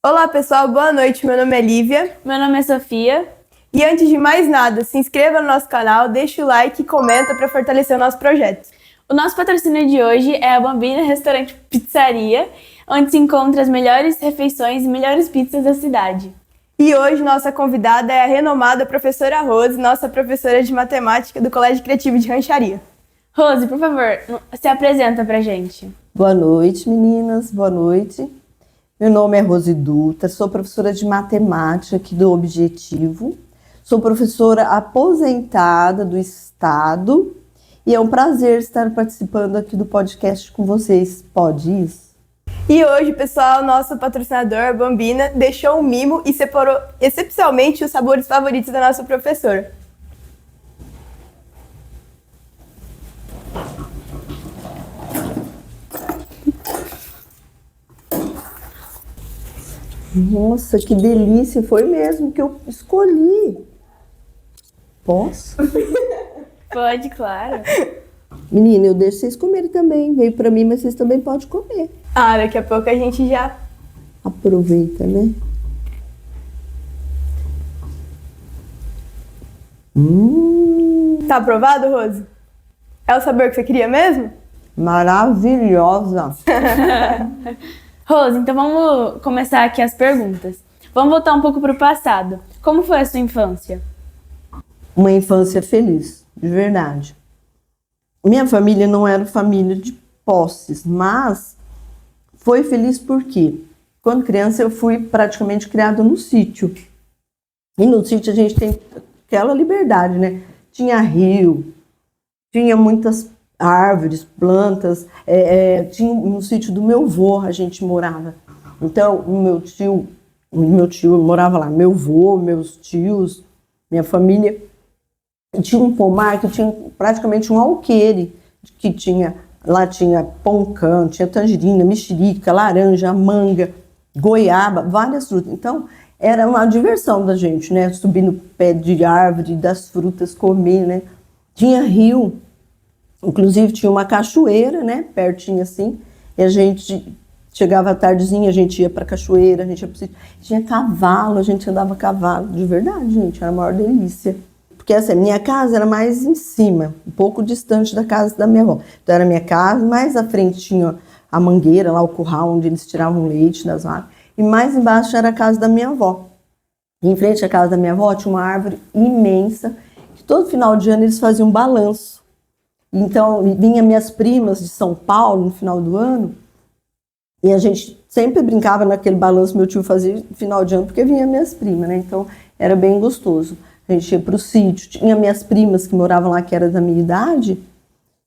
Olá pessoal, boa noite, meu nome é Lívia. Meu nome é Sofia. E antes de mais nada, se inscreva no nosso canal, deixa o like e comenta para fortalecer o nosso projeto. O nosso patrocínio de hoje é a Bambina Restaurante Pizzaria, onde se encontra as melhores refeições e melhores pizzas da cidade. E hoje nossa convidada é a renomada professora Rose, nossa professora de matemática do Colégio Criativo de Rancharia. Rose, por favor, se apresenta pra gente. Boa noite, meninas. Boa noite. Meu nome é Rose Dutra, sou professora de matemática aqui do Objetivo. Sou professora aposentada do Estado e é um prazer estar participando aqui do podcast com vocês. Pode isso? E hoje, pessoal, nosso patrocinador, Bambina, deixou um mimo e separou excepcionalmente os sabores favoritos da nossa professora. Nossa, que delícia! Foi mesmo que eu escolhi. Posso? Pode, claro. Menina, eu deixo vocês comerem também. Veio pra mim, mas vocês também podem comer. Ah, daqui a pouco a gente já... Aproveita, né? Tá aprovado, Rose? É o sabor que você queria mesmo? Maravilhosa! Rose, então vamos começar aqui as perguntas. Vamos voltar um pouco pro passado. Como foi a sua infância? Uma infância feliz, de verdade. Minha família não era família de posses, mas foi feliz porque quando criança eu fui praticamente criada no sítio. E no sítio a gente tem aquela liberdade, né? Tinha rio, tinha muitas árvores, plantas, tinha no sítio do meu avô a gente morava. Então o meu tio morava lá, meu avô, meus tios, minha família. E tinha um pomar que tinha praticamente um alqueire, que lá tinha poncã, tinha tangerina, mexerica, laranja, manga, goiaba, várias frutas. Então era uma diversão da gente, né? Subir no pé de árvore, das frutas, comer, né? Tinha rio. Inclusive tinha uma cachoeira, né, pertinho assim, e a gente chegava à tardezinha, a gente ia pra cachoeira, a gente ia pro sítio. Tinha cavalo, a gente andava a cavalo, de verdade, gente, era a maior delícia. Porque assim, minha casa era mais em cima, um pouco distante da casa da minha avó. Então era minha casa, mais à frente tinha a mangueira, lá o curral, onde eles tiravam leite das vacas, e mais embaixo era a casa da minha avó. E em frente à casa da minha avó tinha uma árvore imensa, que todo final de ano eles faziam um balanço. Então, vinha minhas primas de São Paulo no final do ano e a gente sempre brincava naquele balanço meu tio fazia no final de ano, porque vinha minhas primas, né? Então, era bem gostoso. A gente ia para o sítio, tinha minhas primas que moravam lá, que era da minha idade,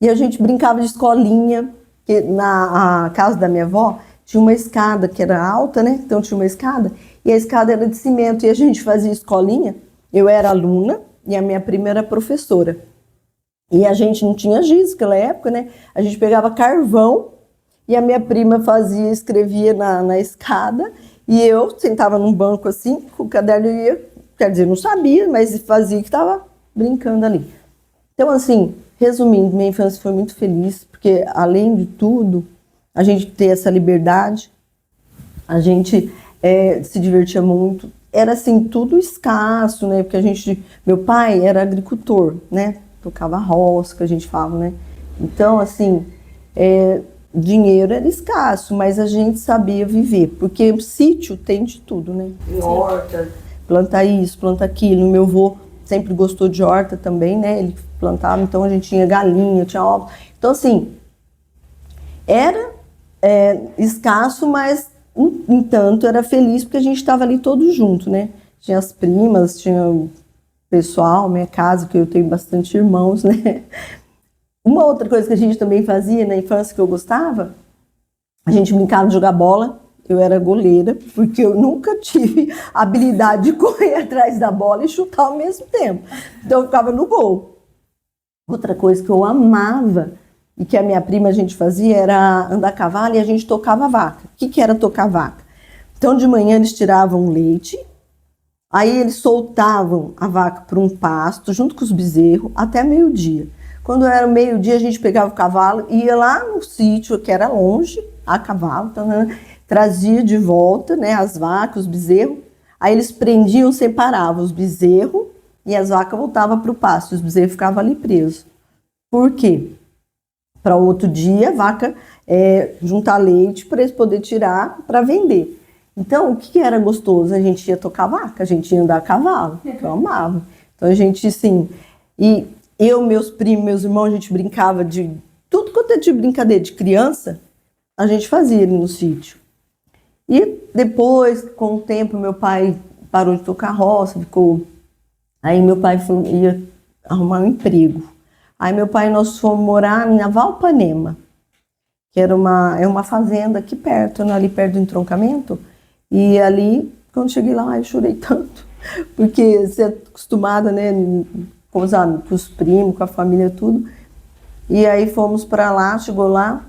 e a gente brincava de escolinha, que na casa da minha avó tinha uma escada que era alta, né? Então, tinha uma escada, e a escada era de cimento, e a gente fazia escolinha. Eu era aluna e a minha prima era professora. E a gente não tinha giz naquela época, né? A gente pegava carvão e a minha prima escrevia na escada e eu sentava num banco assim, com o caderno e ia, quer dizer, não sabia, mas fazia que estava brincando ali. Então, assim, resumindo, minha infância foi muito feliz, porque além de tudo, a gente ter essa liberdade, a gente se divertia muito. Era assim, tudo escasso, né? Porque meu pai era agricultor, né? Tocava roça, que a gente fala, né? Então, assim, dinheiro era escasso, mas a gente sabia viver, porque o sítio tem de tudo, né? Tem horta, planta isso, planta aquilo. Meu avô sempre gostou de horta também, né? Ele plantava, então a gente tinha galinha, tinha ovos. Então, assim, era escasso, mas, entanto, era feliz porque a gente estava ali todos juntos, né? Tinha as primas, tinha pessoal, minha casa, que eu tenho bastante irmãos, né? Uma outra coisa que a gente também fazia na infância que eu gostava, a gente brincava de jogar bola. Eu era goleira, porque eu nunca tive a habilidade de correr atrás da bola e chutar ao mesmo tempo. Então eu ficava no gol. Outra coisa que eu amava e que a minha prima a gente fazia era andar a cavalo e a gente tocava a vaca. O que era tocar vaca? Então de manhã eles tiravam o leite. Aí eles soltavam a vaca para um pasto, junto com os bezerros, até meio-dia. Quando era meio-dia, a gente pegava o cavalo e ia lá no sítio, que era longe, a cavalo, trazia de volta, né, as vacas, os bezerros. Aí eles prendiam, separavam os bezerros e as vacas voltavam para o pasto. Os bezerros ficavam ali presos. Por quê? Para outro dia a vaca juntar leite para eles poderem tirar para vender. Então, o que era gostoso? A gente ia tocar vaca, a gente ia andar a cavalo, que eu amava. Então, a gente, assim... E eu, meus primos, meus irmãos, a gente brincava de... Tudo quanto é de brincadeira de criança, a gente fazia ali no sítio. E depois, com o tempo, meu pai parou de tocar roça, ficou... Aí meu pai ia arrumar um emprego. Aí meu pai e nós fomos morar na Valpanema, que era uma fazenda aqui perto, né, ali perto do entroncamento. E ali, quando cheguei lá, eu chorei tanto. Porque você é acostumada, né, com os primos, com a família, tudo. E aí fomos para lá, chegou lá,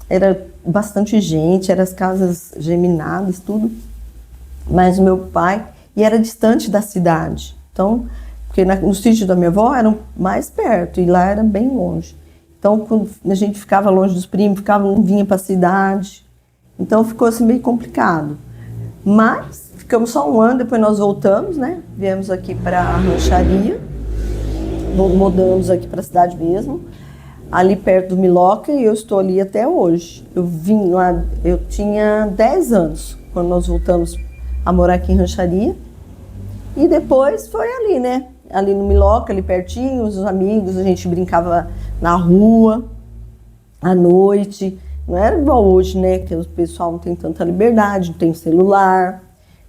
era bastante gente, eram as casas geminadas, tudo. Mas meu pai, e era distante da cidade. Então, porque no sítio da minha avó era mais perto e lá era bem longe. Então, quando a gente ficava longe dos primos, vinha para a cidade. Então, ficou assim meio complicado. Mas ficamos só um ano, depois nós voltamos, né? Viemos aqui para a rancharia, mudamos aqui para a cidade mesmo, ali perto do Miloca, e eu estou ali até hoje. Eu vim lá, eu tinha 10 anos quando nós voltamos a morar aqui em rancharia, e depois foi ali, né? Ali no Miloca, ali pertinho, os amigos, a gente brincava na rua, à noite. Não era igual hoje, né? Que o pessoal não tem tanta liberdade, não tem celular.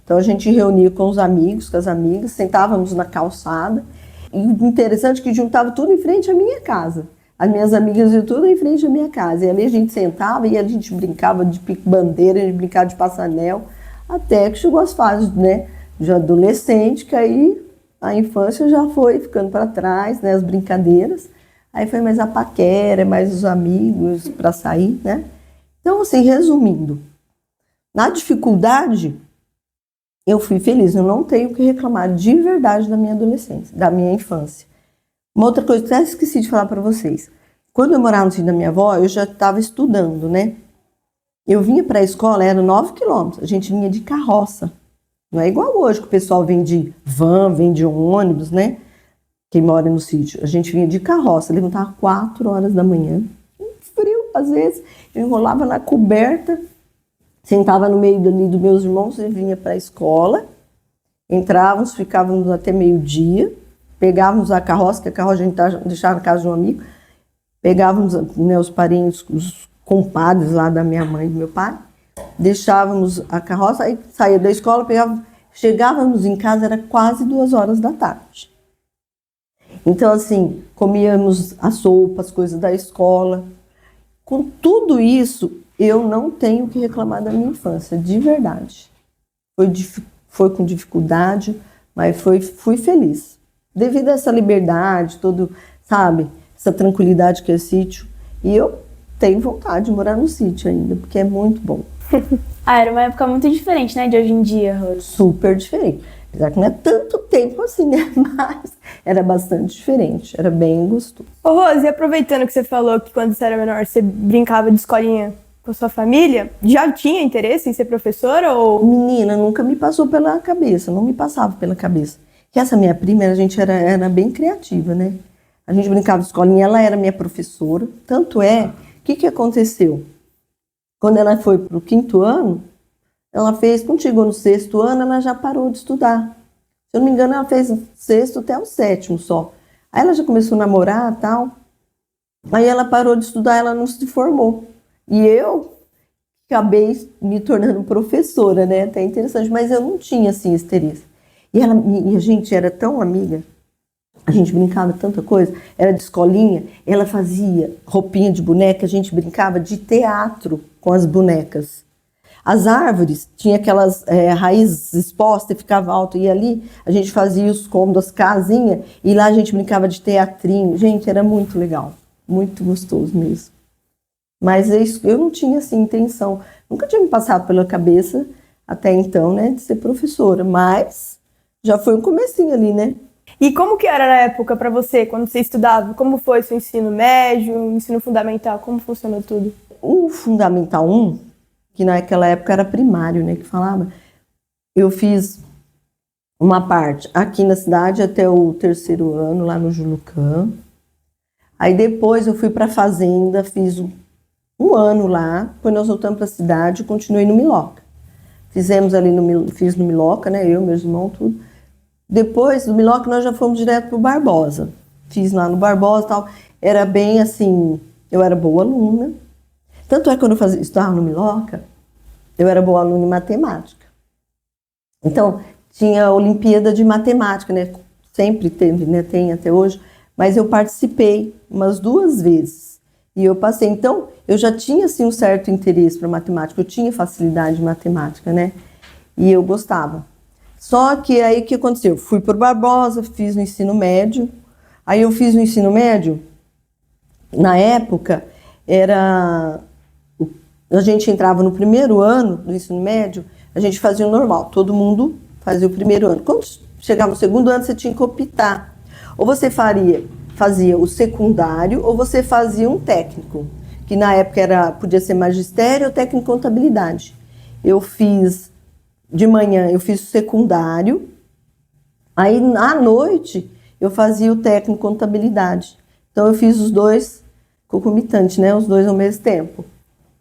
Então a gente reunia com os amigos, com as amigas, sentávamos na calçada. E o interessante é que juntava tudo em frente à minha casa. As minhas amigas iam tudo em frente à minha casa. E ali a gente sentava e a gente brincava de pique-bandeira, a gente brincava de passanel, até que chegou as fases, né? De adolescente, que aí a infância já foi ficando para trás, né? As brincadeiras. Aí foi mais a paquera, mais os amigos para sair, né? Então, assim, resumindo, na dificuldade, eu fui feliz. Eu não tenho o que reclamar de verdade da minha adolescência, da minha infância. Uma outra coisa que eu até esqueci de falar para vocês. Quando eu morava no sítio da minha avó, eu já estava estudando, né? Eu vinha para a escola, era 9 quilômetros. A gente vinha de carroça. Não é igual hoje, que o pessoal vem de van, vem de ônibus, né? Quem mora no sítio. A gente vinha de carroça, levantava 4 horas da manhã, frio às vezes, eu enrolava na coberta, sentava no meio dali dos meus irmãos e vinha para a escola, entrávamos, ficávamos até meio-dia, pegávamos a carroça, que a carroça a gente deixava na casa de um amigo, pegávamos, né, os parentes, os compadres lá da minha mãe e do meu pai, deixávamos a carroça, aí saía da escola, chegávamos em casa, era quase 2 horas da tarde. Então, assim, comíamos a sopa, as coisas da escola. Com tudo isso, eu não tenho o que reclamar da minha infância, de verdade. Foi com dificuldade, mas fui feliz. Devido a essa liberdade, sabe, essa tranquilidade que é sítio. E eu tenho vontade de morar no sítio ainda, porque é muito bom. Era uma época muito diferente, né, de hoje em dia, Rose. Super diferente. Apesar que não é tanto tempo assim, né? Mas era bastante diferente, era bem gostoso. Ô Rose, e aproveitando que você falou que quando você era menor você brincava de escolinha com a sua família, já tinha interesse em ser professora ou... Menina, nunca me passou pela cabeça, não me passava pela cabeça. Que essa minha prima, a gente era bem criativa, né? A gente brincava de escolinha, ela era minha professora. Tanto é, o que aconteceu? Quando ela foi pro 5º ano, quando chegou no 6º ano, ela já parou de estudar. Se eu não me engano, ela fez o 6º até o 7º só. Aí ela já começou a namorar e tal. Aí ela parou de estudar, ela não se formou. E eu acabei me tornando professora, né? Até interessante, mas eu não tinha, assim, esse interesse. E a gente era tão amiga, a gente brincava tanta coisa, era de escolinha, ela fazia roupinha de boneca, a gente brincava de teatro com as bonecas. As árvores tinham aquelas raízes expostas e ficava alto. E ali a gente fazia os cômodos, as casinhas, e lá a gente brincava de teatrinho. Gente, era muito legal, muito gostoso mesmo. Mas eu não tinha, assim, intenção. Nunca tinha me passado pela cabeça, até então, né, de ser professora. Mas já foi um comecinho ali, né? E como que era na época para você, quando você estudava? Como foi seu ensino médio, ensino fundamental? Como funcionou tudo? O Fundamental 1... que naquela época era primário, né, que falava. Eu fiz uma parte aqui na cidade até o 3º ano, lá no Julucã. Aí depois eu fui para a fazenda, fiz um ano lá, depois nós voltamos para a cidade e continuei no Miloca. Fiz no Miloca, né, eu, meus irmãos, tudo. Depois do Miloca nós já fomos direto para o Barbosa. Fiz lá no Barbosa e tal. Era bem assim, eu era boa aluna. Tanto é que quando eu estudava no Miloca, eu era boa aluna em matemática. Então, tinha a Olimpíada de Matemática, né? Sempre teve, né? Tem até hoje. Mas eu participei umas 2 vezes. E eu passei. Então, eu já tinha, assim, um certo interesse para matemática. Eu tinha facilidade em matemática, né? E eu gostava. Só que aí, o que aconteceu? Eu fui por Barbosa, fiz no ensino médio. Aí eu fiz no ensino médio, na época, a gente entrava no 1º ano do ensino médio, a gente fazia o normal, todo mundo fazia o 1º ano. Quando chegava no 2º ano, você tinha que optar. Ou você fazia o secundário, ou você fazia um técnico, que na época podia ser magistério ou técnico em contabilidade. De manhã eu fiz o secundário, aí à noite eu fazia o técnico em contabilidade. Então eu fiz os 2 concomitantes, né? Os 2 ao mesmo tempo.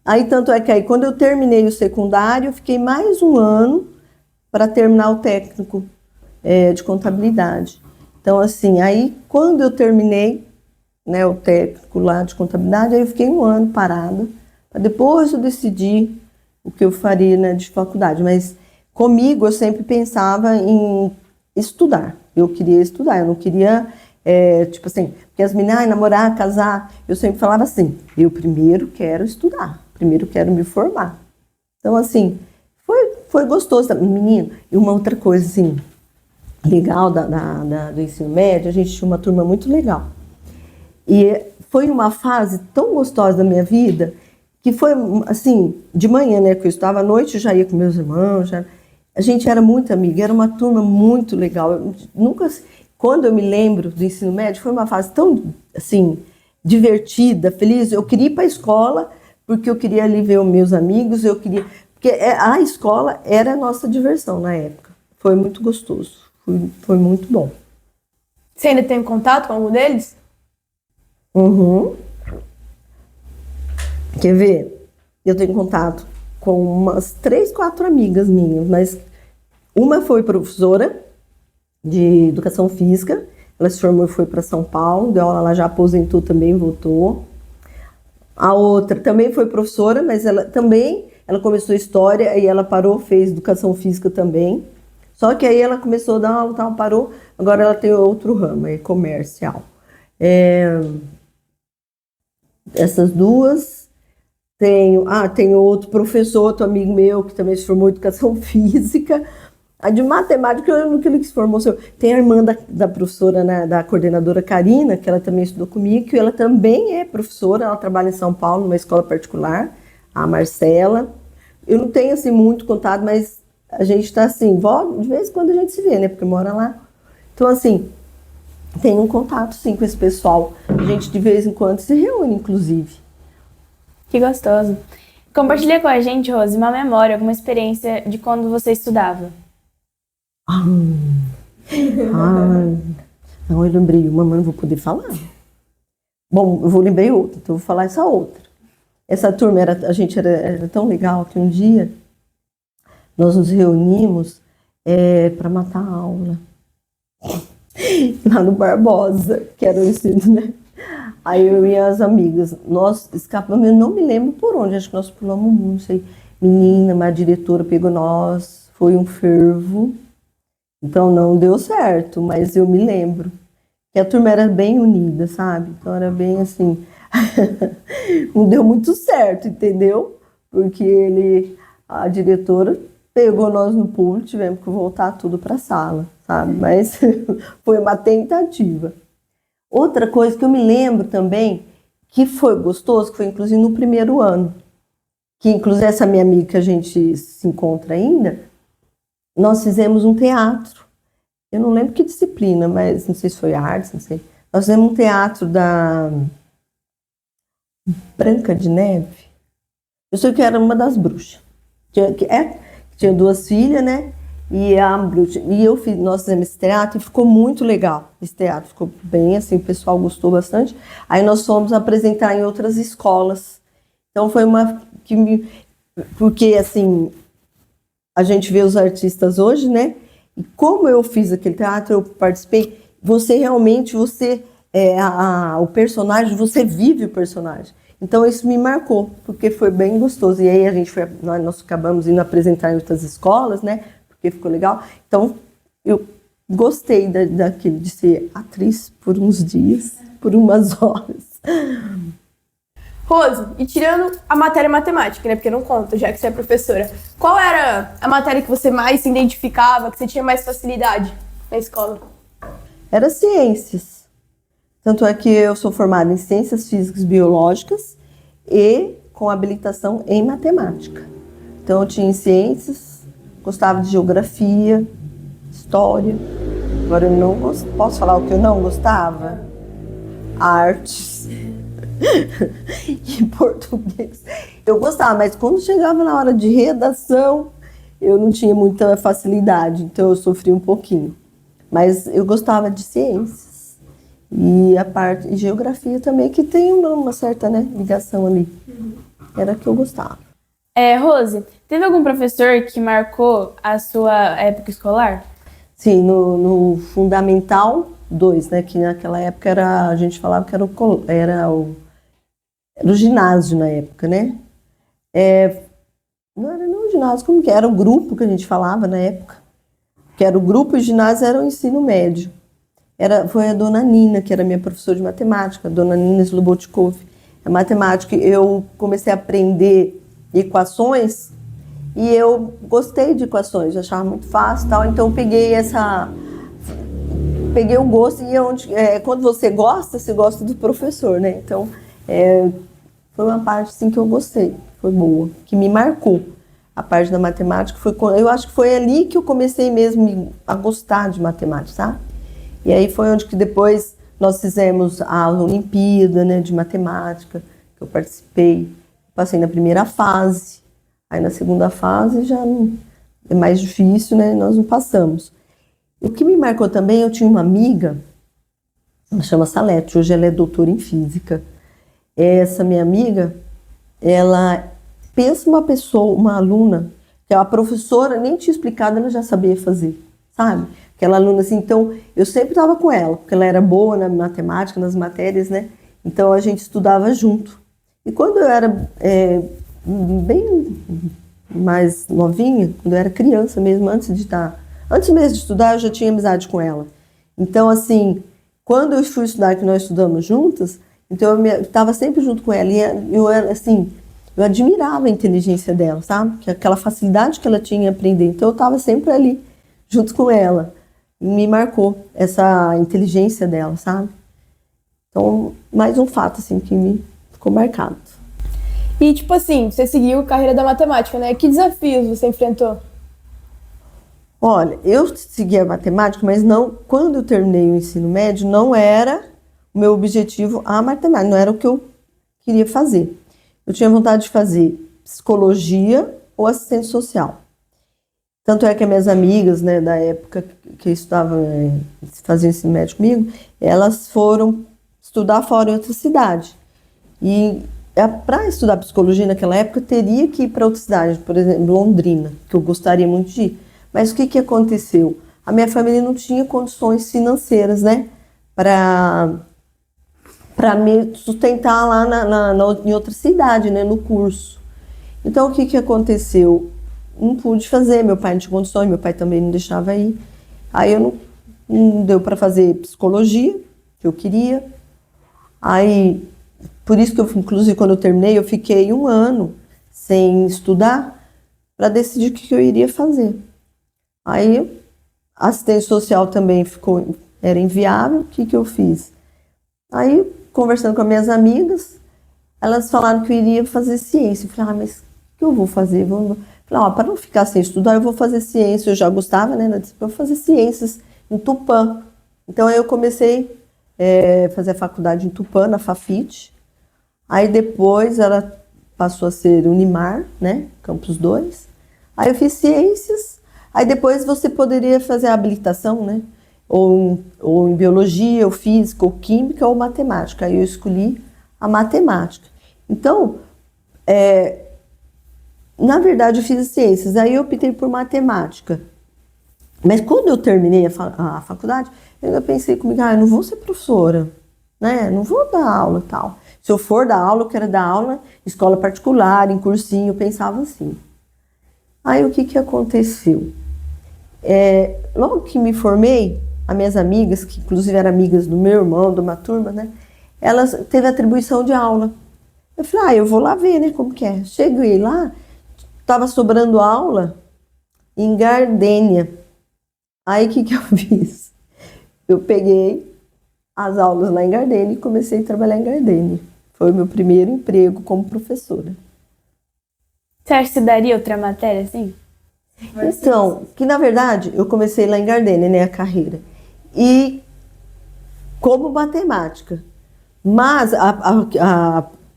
Aí tanto é que aí quando eu terminei o secundário, eu fiquei mais um ano para terminar o técnico de contabilidade. Então assim, aí quando eu terminei, né, o técnico lá de contabilidade, aí eu fiquei um ano parada, para depois eu decidir o que eu faria, né, de faculdade. Mas comigo eu sempre pensava em estudar. Eu queria estudar, eu não queria, tipo assim, porque as meninas, namorar, casar, eu sempre falava assim, eu primeiro quero estudar, primeiro quero me formar. Então, assim, foi gostoso. Menino, e uma outra coisa, assim, legal do ensino médio, a gente tinha uma turma muito legal. E foi uma fase tão gostosa da minha vida, que foi, assim, de manhã, né, que eu estudava à noite, eu já ia com meus irmãos, a gente era muito amiga, era uma turma muito legal. Quando eu me lembro do ensino médio, foi uma fase tão, assim, divertida, feliz. Eu queria ir para a escola, porque eu queria ali ver os meus amigos, porque a escola era a nossa diversão na época. Foi muito gostoso, foi muito bom. Você ainda tem contato com algum deles? Uhum. Quer ver? Eu tenho contato com umas 3, 4 amigas minhas, mas uma foi professora de educação física, ela se formou e foi para São Paulo, deu aula lá, já aposentou também, voltou. A outra também foi professora, mas ela começou história e ela parou, fez educação física também. Só que aí ela começou a dar aula, tal, parou, agora ela tem outro ramo, é comercial. Essas 2. Tenho outro professor, outro amigo meu, que também se formou em educação física. A de matemática, eu não queria que se formou. Tem a irmã da professora, né, da coordenadora Karina, que ela também estudou comigo, que ela também é professora, ela trabalha em São Paulo, numa escola particular, a Marcela. Eu não tenho, assim, muito contato, mas a gente está assim, de vez em quando a gente se vê, né, porque mora lá. Então, assim, tem um contato, sim, com esse pessoal. A gente, de vez em quando, se reúne, inclusive. Que gostoso. Compartilha com a gente, Rose, uma memória, alguma experiência de quando você estudava. Não, eu lembrei uma, mas não vou poder falar. Bom, eu lembrei outra, então eu vou falar essa outra. Essa turma, a gente era tão legal que um dia nós nos reunimos para matar a aula. Lá no Barbosa, que era o ensino, né? Aí eu e as amigas, nós escapamos, eu não me lembro por onde, acho que nós pulamos o mundo, não sei. Menina, mas a diretora pegou nós, foi um fervo. Então não deu certo, mas eu me lembro que a turma era bem unida, sabe? Então era bem assim, não deu muito certo, entendeu? Porque a diretora pegou nós no pulo, tivemos que voltar tudo para a sala, sabe? Mas foi uma tentativa. Outra coisa que eu me lembro também, que foi gostoso, que foi inclusive no 1º ano, que inclusive essa minha amiga que a gente se encontra ainda, nós fizemos um teatro. Eu não lembro que disciplina, mas não sei se foi artes, não sei. Nós fizemos um teatro da Branca de Neve. Eu sei que era uma das bruxas. Tinha 2 filhas, né? E nós fizemos esse teatro e ficou muito legal. Esse teatro ficou bem, assim, o pessoal gostou bastante. Aí nós fomos apresentar em outras escolas. Então foi porque, assim, a gente vê os artistas hoje, né? E como eu fiz aquele teatro, eu participei, o personagem, você vive o personagem. Então isso me marcou, porque foi bem gostoso. E aí nós acabamos indo apresentar em outras escolas, né? Porque ficou legal. Então eu gostei daquilo de ser atriz por uns dias, por umas horas. Rose, e tirando a matéria matemática, né? Porque não conta, já que você é professora. Qual era a matéria que você mais se identificava, que você tinha mais facilidade na escola? Era ciências. Tanto é que eu sou formada em ciências físicas e biológicas e com habilitação em matemática. Então eu tinha ciências, gostava de geografia, história. Agora eu não posso falar o que eu não gostava? Artes. E português. Eu gostava, mas quando chegava na hora de redação, eu não tinha muita facilidade, então eu sofri um pouquinho. Mas eu gostava de ciências. E a parte de geografia também, que tem uma certa, né, ligação ali. Era que eu gostava. Rose, teve algum professor que marcou a sua época escolar? Sim, no Fundamental 2, né, que naquela época a gente falava que era o ginásio na época, né? Não era o ginásio, como que era? O grupo que a gente falava na época. Que era o grupo e o ginásio era o ensino médio. Foi a dona Nina, que era minha professora de matemática, a dona Nina Slobotkov. A matemática, eu comecei a aprender equações e eu gostei de equações, eu achava muito fácil e tal, então eu peguei o gosto e quando você gosta do professor, né? Então, foi uma parte assim, que eu gostei, foi boa, que me marcou. A parte da matemática, eu acho que foi ali que eu comecei mesmo a gostar de matemática, sabe? E aí foi onde que depois nós fizemos a Olimpíada, né, de matemática, que eu participei, passei na primeira fase, aí na segunda fase já é mais difícil, né, nós não passamos. O que me marcou também, eu tinha uma amiga, ela chama Salete, hoje ela é doutora em física. Essa minha amiga, ela pensa uma aluna, que a professora nem tinha explicado, ela já sabia fazer, sabe? Aquela aluna assim, então eu sempre estava com ela, porque ela era boa na matemática, nas matérias, né? Então a gente estudava junto. E quando eu era bem mais novinha, quando eu era criança mesmo, antes mesmo de estudar, eu já tinha amizade com ela. Então assim, quando eu fui estudar, que nós estudamos juntas, então eu estava sempre junto com ela. E eu era assim, eu admirava a inteligência dela, sabe? Aquela facilidade que ela tinha em aprender. Então eu estava sempre ali, junto com ela. E me marcou essa inteligência dela, sabe? Então, mais um fato, assim, que me ficou marcado. E, tipo assim, você seguiu a carreira da matemática, né? Que desafios você enfrentou? Olha, eu segui a matemática, mas não, quando eu terminei o ensino médio, não era o meu objetivo a matemática, não era o que eu queria fazer. Eu tinha vontade de fazer psicologia ou assistente social. Tanto é que as minhas amigas, né, da época que estudavam, faziam ensino médio comigo, elas foram estudar fora em outra cidade. E para estudar psicologia naquela época, teria que ir para outra cidade, por exemplo, Londrina, que eu gostaria muito de ir. Mas o que aconteceu? A minha família não tinha condições financeiras, né, para me sustentar lá em outra cidade, né, no curso. Então, o que aconteceu? Não pude fazer, meu pai não tinha condições, meu pai também não deixava ir. Aí não deu para fazer psicologia, que eu queria. Aí, por isso que eu, inclusive, quando eu terminei, eu fiquei 1 ano sem estudar para decidir o que eu iria fazer. Aí, assistente social também era inviável, o que eu fiz? Aí, conversando com as minhas amigas, elas falaram que eu iria fazer ciência. Eu falei, mas o que eu vou fazer? Falei, para não ficar sem estudar, eu vou fazer ciência. Eu já gostava, né? Ela disse, eu vou fazer ciências em Tupã. Então, aí eu comecei a fazer a faculdade em Tupã, na Fafite. Aí, depois, ela passou a ser Unimar, né? Campus 2. Aí eu fiz ciências, aí depois você poderia fazer a habilitação, né? Ou em biologia, ou física, ou química, ou matemática. Aí eu escolhi a matemática. Então, na verdade, eu fiz ciências, aí eu optei por matemática. Mas quando eu terminei a faculdade, eu ainda pensei comigo, eu não vou ser professora, né? Não vou dar aula e tal. Se eu for dar aula, eu quero dar aula em escola particular, em cursinho, eu pensava assim. Aí o que aconteceu? Logo que me formei, as minhas amigas, que inclusive eram amigas do meu irmão, de uma turma, né? Elas teve atribuição de aula. Eu falei, eu vou lá ver, né, como que é. Cheguei lá, tava sobrando aula em Gardênia. Aí o que eu fiz? Eu peguei as aulas lá em Gardênia e comecei a trabalhar em Gardênia. Foi o meu primeiro emprego como professora. Você acha que você daria outra matéria, assim? Então, que na verdade eu comecei lá em Gardênia, né, a carreira. E como matemática. Mas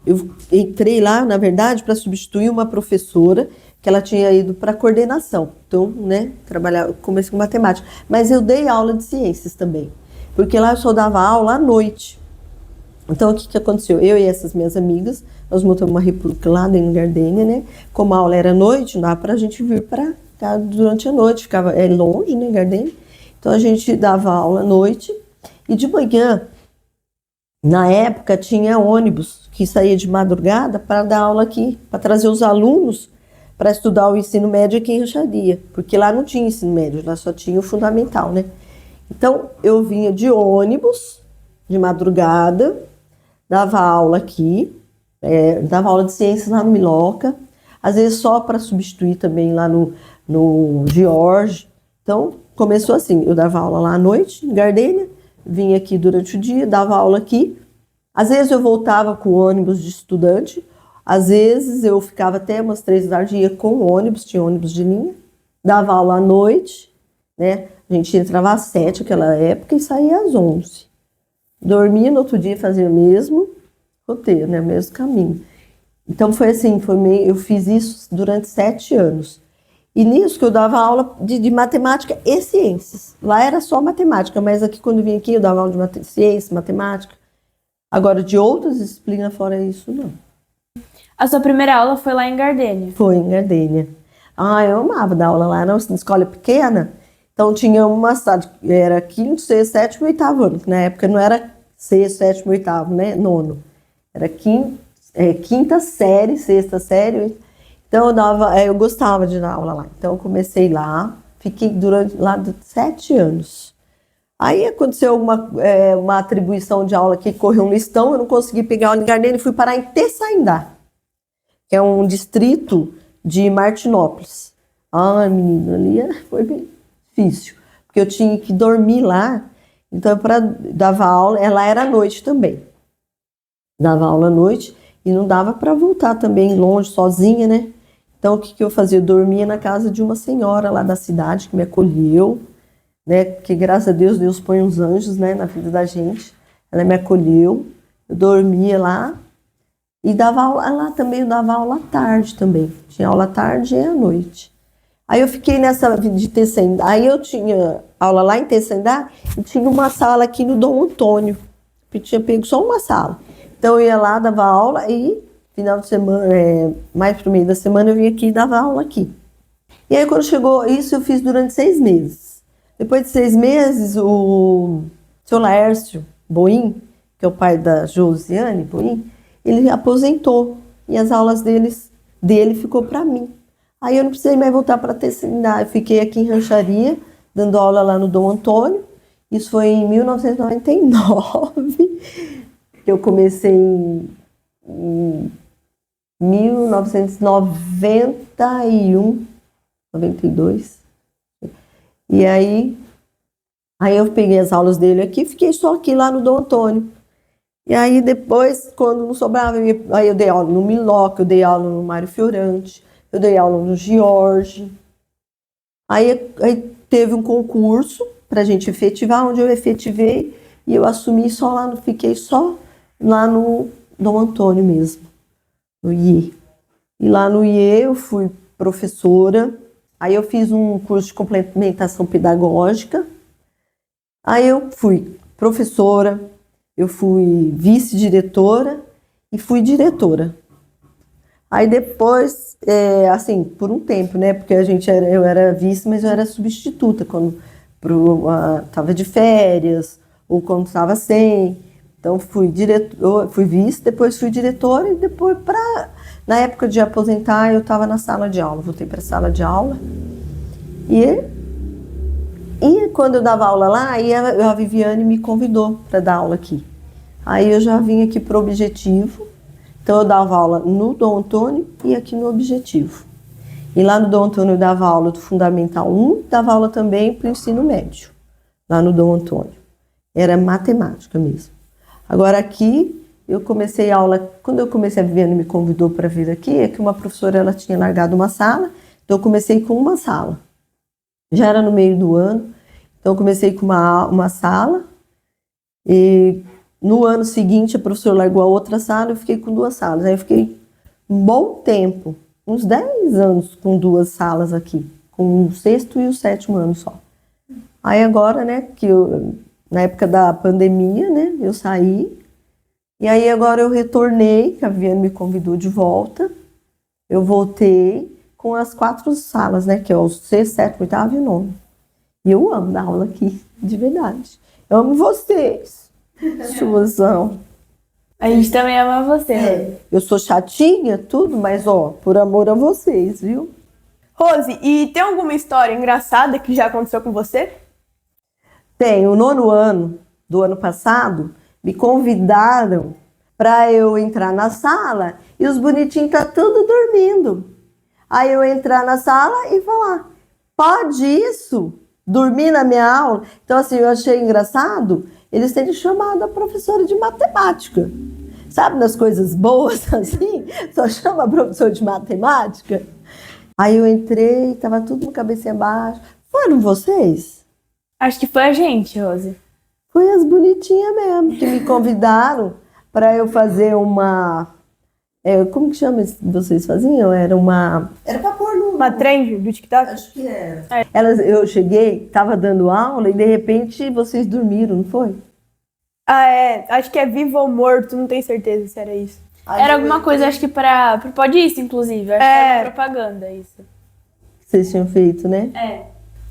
eu entrei lá, na verdade, para substituir uma professora que ela tinha ido para coordenação. Então, né, comecei com matemática. Mas eu dei aula de ciências também. Porque lá eu só dava aula à noite. Então, o que aconteceu? Eu e essas minhas amigas, nós montamos uma república lá em Gardênia, né? Como a aula era à noite, não dava para a gente vir para cá durante a noite. Ficava longe, né, Gardênia? Então, a gente dava aula à noite. E de manhã, na época, tinha ônibus que saía de madrugada para dar aula aqui, para trazer os alunos para estudar o ensino médio aqui em Rancharia. Porque lá não tinha ensino médio, lá só tinha o fundamental, né? Então, eu vinha de ônibus, de madrugada, dava aula aqui, dava aula de ciências lá no Miloca, às vezes só para substituir também lá no George. Então, começou assim, eu dava aula lá à noite, em Gardênia, vinha aqui durante o dia, dava aula aqui. Às vezes eu voltava com ônibus de estudante, às vezes eu ficava até umas 3 da tarde, ia com ônibus, tinha ônibus de linha, dava aula à noite, né? A gente entrava às 7 naquela época e saía às 11. Dormia no outro dia, fazia o mesmo roteiro, né? O mesmo caminho. Então foi assim, eu fiz isso durante 7 anos. E nisso que eu dava aula de matemática e ciências. Lá era só matemática, mas aqui quando eu vim aqui eu dava aula de ciência, matemática. Agora de outras disciplinas fora isso, não. A sua primeira aula foi lá em Gardênia? Foi em Gardênia. Eu amava dar aula lá, era uma escola pequena. Então tinha uma sala, era 5º, 6º, 7º, 8º ano. Na época não era 6º, 7º, 8º, né? 9º. Era quinta série, 6ª série. Então eu gostava de dar aula lá. Então eu comecei lá, fiquei durante lá 7 anos. Aí aconteceu uma atribuição de aula que correu um listão, eu não consegui pegar aula em Gardênia e fui parar em Teçaindá, que é um distrito de Martinópolis. Menina, ali foi bem difícil, porque eu tinha que dormir lá, então dava aula, ela era à noite também. Dava aula à noite e não dava para voltar também longe, sozinha, né? Então o que eu fazia? Eu dormia na casa de uma senhora lá da cidade que me acolheu, né? Porque graças a Deus, Deus põe uns anjos, né, na vida da gente. Ela me acolheu, eu dormia lá e dava aula lá também, eu dava aula à tarde também. Tinha aula à tarde e à noite. Aí eu fiquei nessa de Teçaindá. Aí eu tinha aula lá em Teçaindá e tinha uma sala aqui no Dom Antônio. Eu tinha pego só uma sala. Então eu ia lá, dava aula e final de semana, mais pro meio da semana eu vinha aqui e dava aula aqui. E aí quando chegou isso eu fiz durante 6 meses. Depois de 6 meses o seu Laércio Boim, que é o pai da Josiane Boim, ele aposentou e as aulas dele ficou para mim. Aí eu não precisei mais voltar para Teçaindá. Eu fiquei aqui em Rancharia, dando aula lá no Dom Antônio. Isso foi em 1999. Eu comecei em 1991, 92. E aí eu peguei as aulas dele aqui, fiquei só aqui lá no Dom Antônio. E aí depois, quando não sobrava, aí eu dei aula no Miloca, eu dei aula no Mário Fiorante, eu dei aula no George. Aí teve um concurso para a gente efetivar, onde eu efetivei e eu assumi só lá, fiquei só lá no Dom Antônio mesmo, no IE. E lá no IE eu fui professora Aí eu fiz um curso de complementação pedagógica. Aí eu fui professora, eu fui vice-diretora e fui diretora. Aí depois, assim, por um tempo, né? Porque eu era vice, mas eu era substituta quando estava de férias ou quando estava sem. Então fui vice, depois fui diretora e depois na época de aposentar eu estava na sala de aula, voltei para a sala de aula e quando eu dava aula lá, aí a Viviane me convidou para dar aula aqui. Aí eu já vim aqui para o Objetivo, então eu dava aula no Dom Antônio e aqui no Objetivo. E lá no Dom Antônio eu dava aula do Fundamental 1, dava aula também para o ensino médio, lá no Dom Antônio. Era matemática mesmo. Agora aqui, eu comecei a aula, quando eu comecei a Viviane me convidou para vir aqui, é que uma professora ela tinha largado uma sala, então eu comecei com uma sala. Já era no meio do ano, então eu comecei com uma sala, e no ano seguinte a professora largou a outra sala, eu fiquei com 2 salas. Aí eu fiquei um bom tempo, uns 10 anos com 2 salas aqui, com o 6º e o 7º ano só. Aí agora, né, na época da pandemia, né, eu saí, e aí agora eu retornei, que a Viviane me convidou de volta, eu voltei com as 4 salas, né, que é o 6º, 7º, 8º e 9º. E eu amo dar aula aqui, de verdade. Eu amo vocês. Chuzão. A gente também ama você. Eu sou chatinha, tudo, mas ó, por amor a vocês, viu? Rose, e tem alguma história engraçada que já aconteceu com você? Tem, o 9º ano do ano passado, me convidaram para eu entrar na sala e os bonitinhos tá tudo dormindo. Aí eu entrar na sala e falar, pode isso? Dormir na minha aula? Então assim, eu achei engraçado eles terem chamado a professora de matemática. Sabe, nas coisas boas assim, só chama a professora de matemática. Aí eu entrei, tava tudo com a cabecinha baixa. Foram vocês? Acho que foi a gente, Rose. Foi as bonitinhas mesmo, que me convidaram para eu fazer uma... como que chama isso que vocês faziam? Era para pôr no... Uma trend do TikTok? Acho que era. Eu cheguei, tava dando aula e de repente vocês dormiram, não foi? Ah, acho que é vivo ou morto, não tenho certeza se era isso. Era alguma coisa, acho que pro Pode Isso, inclusive. Acho que era propaganda, isso. Vocês tinham feito, né?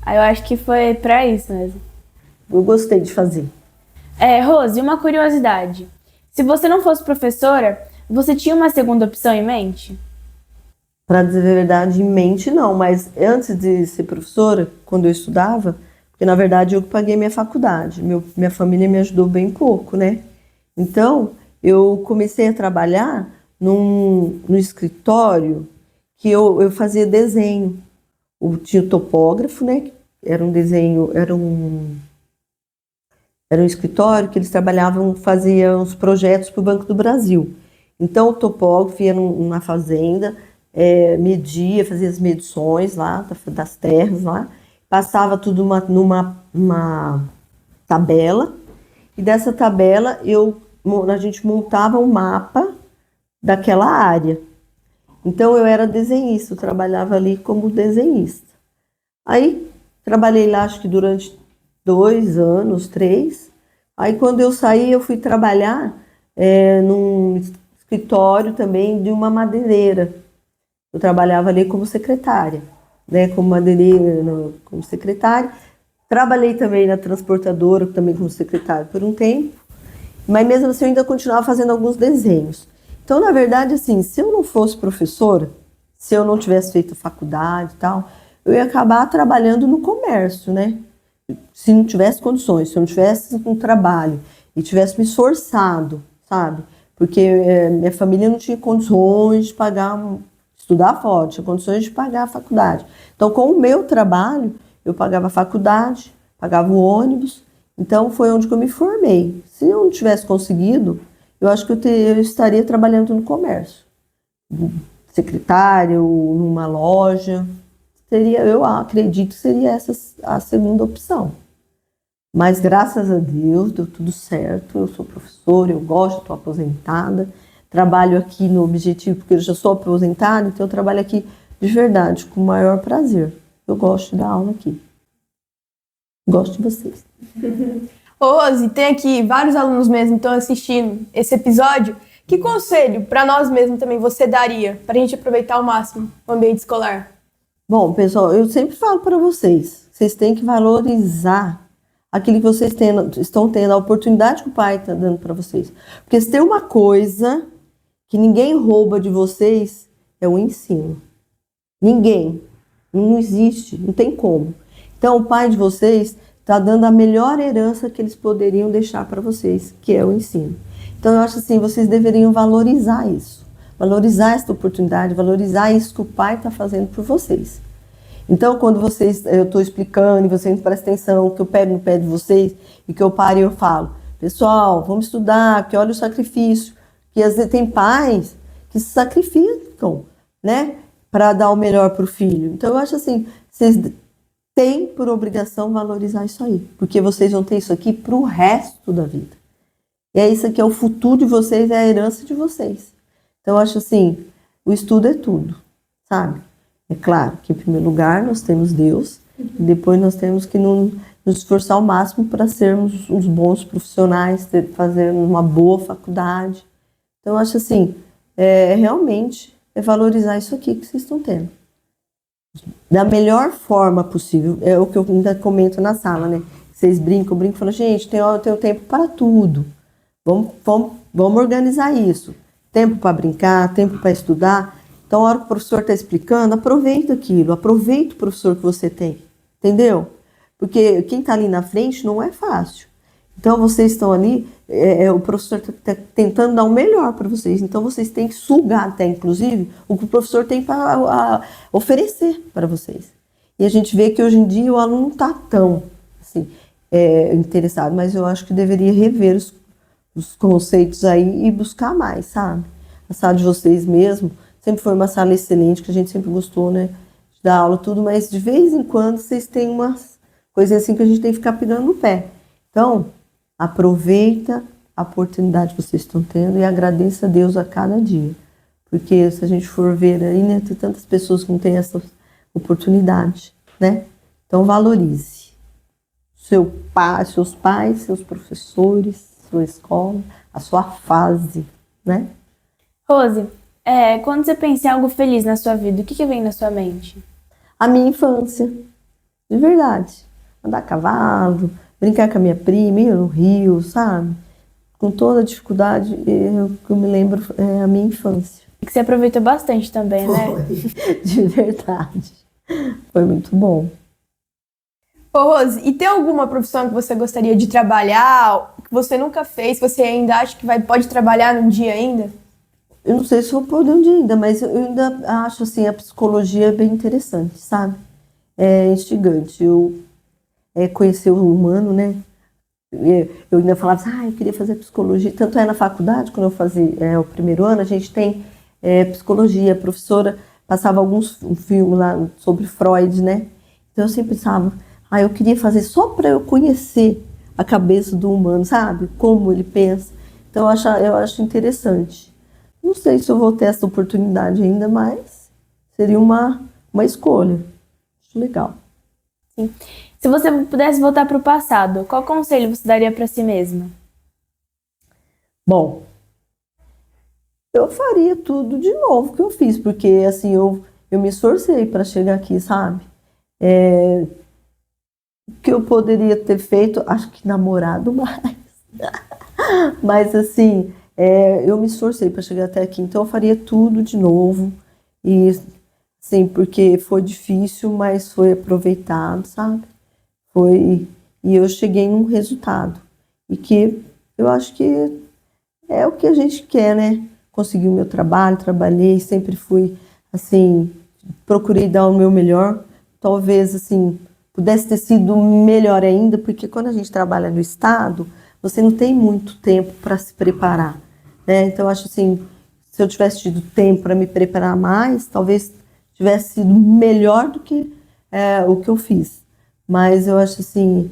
Aí eu acho que foi pra isso mesmo. Eu gostei de fazer. Rose, uma curiosidade. Se você não fosse professora, você tinha uma segunda opção em mente? Para dizer a verdade, em mente não, mas antes de ser professora, quando eu estudava, porque na verdade eu paguei minha faculdade, minha família me ajudou bem pouco, né? Então, eu comecei a trabalhar no escritório que eu fazia desenho. Tinha o topógrafo, né? Era um desenho, era um escritório que eles faziam os projetos para o Banco do Brasil. Então, o topógrafo ia numa fazenda, media, fazia as medições lá, das terras lá, passava tudo numa tabela, e dessa tabela a gente montava um mapa daquela área. Então, eu era desenhista, eu trabalhava ali como desenhista. Aí, trabalhei lá, acho que durante 2 anos, 3. Aí, quando eu saí, eu fui trabalhar num escritório também de uma madeireira. Eu trabalhava ali como secretária, né? Como madeireira, como secretária. Trabalhei também na transportadora, também como secretária por um tempo. Mas mesmo assim, eu ainda continuava fazendo alguns desenhos. Então, na verdade, assim, se eu não fosse professora, se eu não tivesse feito faculdade e tal, eu ia acabar trabalhando no comércio, né? Se não tivesse condições, se eu não tivesse um trabalho e tivesse me esforçado, sabe? Porque minha família não tinha condições de estudar fora, tinha condições de pagar a faculdade. Então, com o meu trabalho, eu pagava a faculdade, pagava o ônibus, então foi onde que eu me formei. Se eu não tivesse conseguido, eu acho que eu estaria trabalhando no comércio. Secretária ou numa loja. Eu acredito que seria essa a segunda opção. Mas graças a Deus deu tudo certo. Eu sou professora, eu gosto, estou aposentada. Trabalho aqui no Objetivo porque eu já sou aposentada, então eu trabalho aqui de verdade, com o maior prazer. eu gosto de dar aula aqui. Gosto de vocês. Ô, Rose, tem aqui vários alunos mesmo que estão assistindo esse episódio. Que conselho para nós mesmos também você daria para a gente aproveitar ao máximo o ambiente escolar? Bom, pessoal, eu sempre falo para vocês têm que valorizar aquilo que vocês estão tendo, a oportunidade que o pai está dando para vocês. Porque se tem uma coisa que ninguém rouba de vocês, é o ensino. Ninguém. Não existe, não tem como. Então, o pai de vocês está dando a melhor herança que eles poderiam deixar para vocês, que é o ensino. Então, eu acho assim, vocês deveriam valorizar isso. Valorizar essa oportunidade, valorizar isso que o pai está fazendo por vocês. Então, quando eu estou explicando e vocês prestam atenção, que eu pego no pé de vocês e que eu paro e eu falo, pessoal, vamos estudar, porque olha o sacrifício. Que às vezes tem pais que se sacrificam, né, para dar o melhor para o filho. Então, eu acho assim, vocês têm por obrigação valorizar isso aí, porque vocês vão ter isso aqui para o resto da vida. E é isso aqui, é o futuro de vocês, é a herança de vocês. Então, eu acho assim, o estudo é tudo, sabe? É claro que, em primeiro lugar, nós temos Deus, e depois nós temos que nos esforçar ao máximo para sermos uns bons profissionais, fazer uma boa faculdade. Então, eu acho assim, realmente, é valorizar isso aqui que vocês estão tendo. Da melhor forma possível, é o que eu ainda comento na sala, né? Vocês brincam e falam, gente, tem tempo para tudo. Vamos organizar isso. Tempo para brincar, tempo para estudar. Então, a hora que o professor está explicando, aproveita aquilo, aproveita o professor que você tem, entendeu? Porque quem está ali na frente não é fácil. Então, vocês estão ali, o professor está tentando dar o melhor para vocês. Então, vocês têm que sugar até, inclusive, o que o professor tem para oferecer para vocês. E a gente vê que hoje em dia o aluno não está tão assim, interessado, mas eu acho que deveria rever os conceitos aí e buscar mais, sabe? A sala de vocês mesmo sempre foi uma sala excelente, que a gente sempre gostou, né? De dar aula, tudo, mas de vez em quando vocês têm umas coisas assim que a gente tem que ficar pegando no pé. Então, aproveita a oportunidade que vocês estão tendo e agradeça a Deus a cada dia. Porque se a gente for ver aí, né, tem tantas pessoas que não têm essa oportunidade, né? Então, valorize seus pais, seus professores, sua escola, a sua fase, né? Rose, quando você pensa em algo feliz na sua vida, o que vem na sua mente? A minha infância, de verdade. Andar a cavalo, brincar com a minha prima, ir no rio, sabe? Com toda a dificuldade, eu me lembro é a minha infância. E que você aproveitou bastante também, né? De verdade. Foi muito bom. Ô, Rose, e tem alguma profissão que você gostaria de trabalhar, que você nunca fez, que você ainda acha que pode trabalhar num dia ainda? Eu não sei se eu vou poder um dia ainda, mas eu ainda acho assim, a psicologia bem interessante, sabe? É instigante. Conhecer o humano, né? Eu ainda falava assim, eu queria fazer psicologia. Tanto na faculdade, quando eu fazia o primeiro ano, a gente tem psicologia. A professora passava um filme lá sobre Freud, né? Então eu sempre pensava, eu queria fazer só para eu conhecer a cabeça do humano, sabe? Como ele pensa. Então eu acho interessante. Não sei se eu vou ter essa oportunidade ainda, mas seria uma escolha. Acho legal. Sim. Se você pudesse voltar para o passado, qual conselho você daria para si mesma? Bom, eu faria tudo de novo que eu fiz, porque assim, eu me esforcei para chegar aqui, sabe? O que eu poderia ter feito, acho que namorado mais. Mas assim, eu me esforcei para chegar até aqui, então eu faria tudo de novo. E sim, porque foi difícil, mas foi aproveitado, sabe? E eu cheguei num resultado. E que eu acho que é o que a gente quer, né? Consegui o meu trabalho, trabalhei, sempre fui, assim, procurei dar o meu melhor. Talvez, assim, pudesse ter sido melhor ainda, porque quando a gente trabalha no Estado, você não tem muito tempo para se preparar, né? Então, eu acho assim, se eu tivesse tido tempo para me preparar mais, talvez tivesse sido melhor do que o que eu fiz. Mas eu acho assim,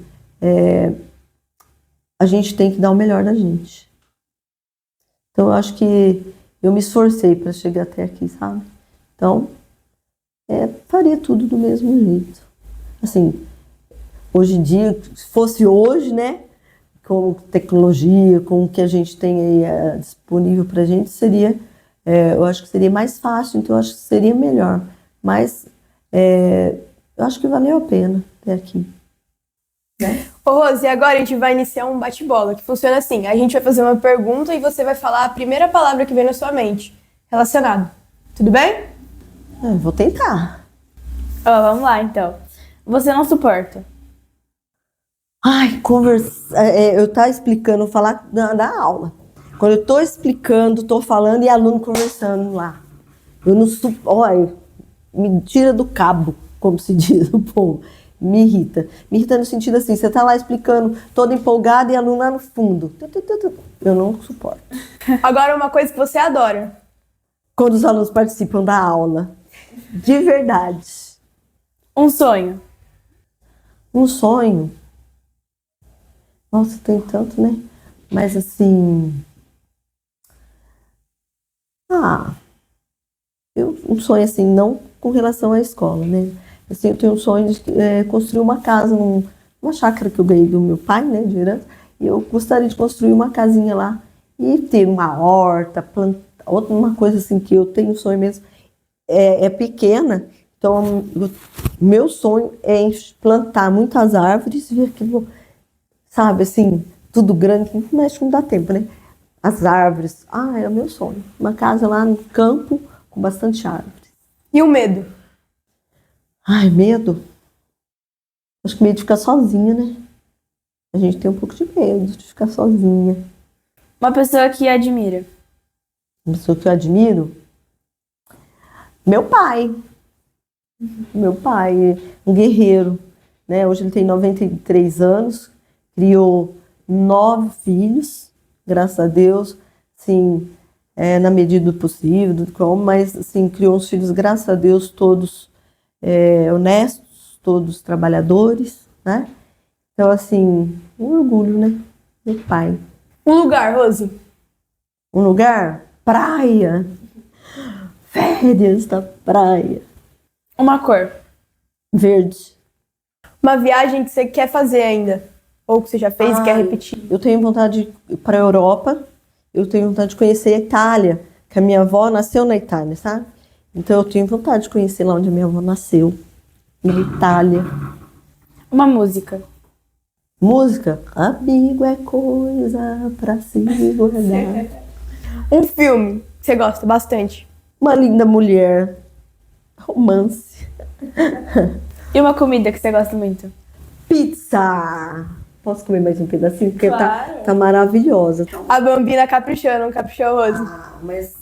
a gente tem que dar o melhor da gente. Então eu acho que eu me esforcei para chegar até aqui, sabe? Então, faria tudo do mesmo jeito. assim, hoje em dia, se fosse hoje, né, com tecnologia, com o que a gente tem aí disponível pra gente, seria, eu acho que seria mais fácil, então eu acho que seria melhor. Mas eu acho que valeu a pena ter aqui. Ô, Rose, e agora a gente vai iniciar um bate-bola, que funciona assim. A gente vai fazer uma pergunta e você vai falar a primeira palavra que vem na sua mente, relacionado. Tudo bem? Vou tentar. Vamos lá, então. Você não suporta. Ai, eu tá explicando, falar da aula. Quando eu tô explicando, tô falando e aluno conversando lá. Eu não olha, me tira do cabo, como se diz o povo. Me irrita. Me irrita no sentido assim, você tá lá explicando, toda empolgada e aluno lá no fundo. Eu não suporto. Agora uma coisa que você adora. Quando os alunos participam da aula. De verdade. Um sonho. Um sonho. Nossa, tem tanto, né? Mas assim... um sonho assim, não com relação à escola, né? Assim, eu tenho um sonho de construir uma casa, uma chácara que eu ganhei do meu pai, né, de herança, e eu gostaria de construir uma casinha lá e ter uma horta, plantar, uma coisa assim que eu tenho sonho mesmo, é pequena, então meu sonho é plantar muitas árvores e ver aquilo, sabe, assim, tudo grande, mas não dá tempo, né? As árvores, é o meu sonho, uma casa lá no campo com bastante árvores. E o medo? Ai, medo? Acho que medo de ficar sozinha, né? A gente tem um pouco de medo de ficar sozinha. Uma pessoa que admira. Uma pessoa que eu admiro? Meu pai. Meu pai, um guerreiro, né? Hoje ele tem 93 anos, criou 9 filhos, graças a Deus, assim, na medida do possível, mas assim, criou uns filhos, graças a Deus, todos honestos, todos trabalhadores, né? Então, assim, um orgulho, né? Meu pai. Um lugar, Rose? Um lugar? Praia. Férias da praia. Uma cor? Verde. Uma viagem que você quer fazer ainda? Ou que você já fez e quer repetir? Eu tenho vontade de ir para a Europa. Eu tenho vontade de conhecer a Itália, que a minha avó nasceu na Itália, sabe? Então eu tenho vontade de conhecer lá onde a minha avó nasceu, na Itália. Uma música? Música? Amigo é coisa pra se guardar. Um filme que você gosta bastante? Uma Linda Mulher. Romance. E uma comida que você gosta muito? Pizza! Posso comer mais um pedacinho? Porque Claro. tá maravilhosa. A Bambina caprichou, não caprichou, Rose? Mas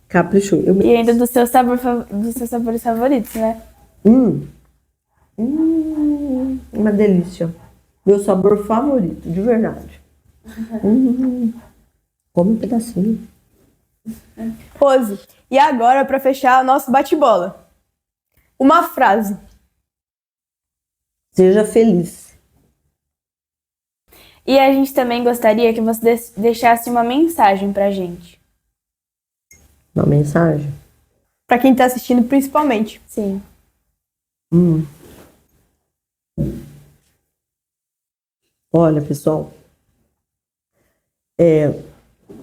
caprichou. E ainda dos seus sabores favoritos, né? Uma delícia. Meu sabor favorito, de verdade. Come um pedacinho. Rose, e agora pra fechar o nosso bate-bola. Uma frase. Seja feliz. E a gente também gostaria que você deixasse uma mensagem pra gente. Uma mensagem? Pra quem tá assistindo, principalmente. Sim. Olha, pessoal,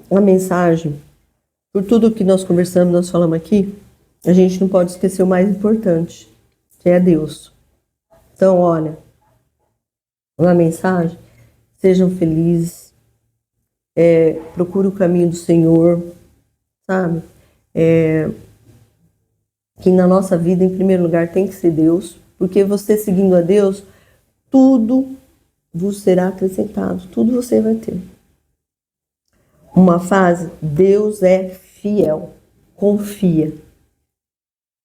uma mensagem, por tudo que nós conversamos, nós falamos aqui, a gente não pode esquecer o mais importante, que é Deus. Então, olha, uma mensagem, sejam felizes, procure o caminho do Senhor, sabe? Que na nossa vida, em primeiro lugar, tem que ser Deus, porque você seguindo a Deus, tudo vos será acrescentado, tudo você vai ter. Uma frase, Deus é fiel, confia.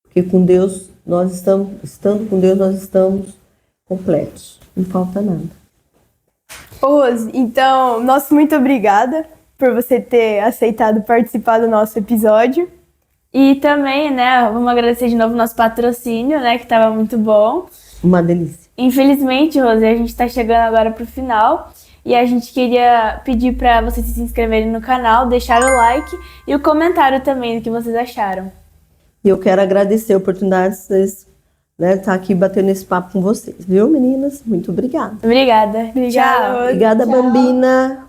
Porque com Deus, estando com Deus, nós estamos completos, não falta nada. Rose, então, nossa, muito obrigada por você ter aceitado participar do nosso episódio. E também, né, vamos agradecer de novo o nosso patrocínio, né, que estava muito bom. Uma delícia. Infelizmente, Rose, a gente está chegando agora pro final e a gente queria pedir para vocês se inscreverem no canal, deixar o like e o comentário também do que vocês acharam. E eu quero agradecer a oportunidade de vocês né, estar aqui batendo esse papo com vocês, viu, meninas? Muito obrigada. Obrigada. Obrigada, Tchau. Obrigada, Tchau. Bambina.